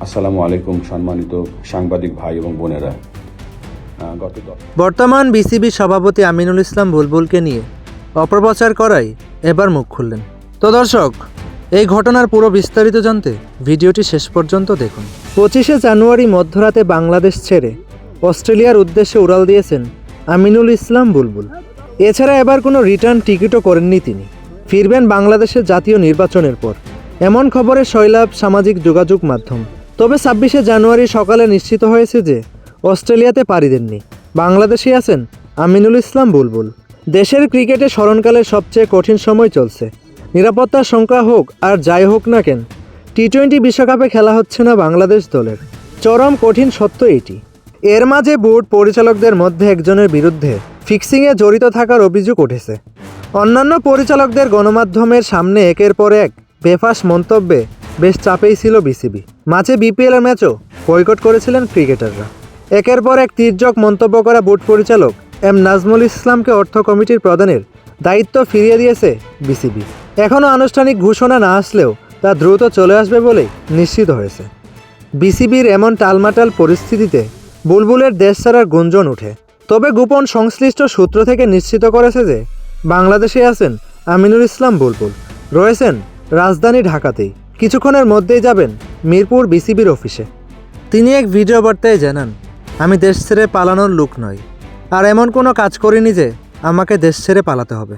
আসসালামু আলাইকুম সম্মানিত সাংবাদিক ভাই এবং বোনেরা। বর্তমান বিসিবি সভাপতি আমিনুল ইসলাম বুলবুলকে নিয়ে অপপ্রচার করায় এবার মুখ খুললেন। তো দর্শক, এই ঘটনার পুরো বিস্তারিত জানতে ভিডিওটি শেষ পর্যন্ত দেখুন। 25শে জানুয়ারি মধ্যরাতে বাংলাদেশ ছেড়ে অস্ট্রেলিয়ার উদ্দেশ্যে উড়াল দিয়েছেন আমিনুল ইসলাম বুলবুল। এছাড়া এবার কোনো রিটার্ন টিকিটও করেননি তিনি। ফিরবেন বাংলাদেশের জাতীয় নির্বাচনের পর, এমন খবরে সয়লাভ সামাজিক যোগাযোগ মাধ্যম। তবে 26শে জানুয়ারি সকালে নিশ্চিত হয়েছে যে অস্ট্রেলিয়াতে পাড়ি দেননি, বাংলাদেশে আছেন আমিনুল ইসলাম বুলবুল। দেশের ক্রিকেটে স্মরণকালের সবচেয়ে কঠিন সময় চলছে। নিরাপত্তার সংখ্যা হোক আর যাই হোক না কেন, টি-20 বিশ্বকাপে খেলা হচ্ছে না বাংলাদেশ দলের। চরম কঠিন সত্য এটি। এর মাঝে বোর্ড পরিচালকদের মধ্যে একজনের বিরুদ্ধে ফিক্সিংয়ে জড়িত থাকার অভিযোগ উঠেছে। অন্যান্য পরিচালকদের গণমাধ্যমের সামনে একের পর এক বেফাঁস মন্তব্যে বেশ চাপেই ছিল বিসিবি। মাঝে বিপিএলের ম্যাচও বয়কট করেছিলেন ক্রিকেটাররা। একের পর এক তির্যক মন্তব্য করা বোর্ড পরিচালক এম নাজমুল ইসলামকে অর্থ কমিটির প্রধানের দায়িত্ব ফিরিয়ে দিয়েছে বিসিবি। এখনও আনুষ্ঠানিক ঘোষণা না আসলেও তা দ্রুত চলে আসবে বলেই নিশ্চিত হয়েছে। বিসিবির এমন টালমাটাল পরিস্থিতিতে বুলবুলের দেশ ছাড়ার গুঞ্জন ওঠে। তবে গোপন সংশ্লিষ্ট সূত্র থেকে নিশ্চিত করেছে যে বাংলাদেশে আছেন আমিনুল ইসলাম বুলবুল, রয়েছেন রাজধানী ঢাকাতেই। কিছুক্ষণের মধ্যেই যাবেন মিরপুর বিসিবির অফিসে। তিনি এক ভিডিও বার্তায় জানান, আমি দেশ ছেড়ে পালানোর লোক নই, আর এমন কোনো কাজ করিনি যে আমাকে দেশ ছেড়ে পালাতে হবে।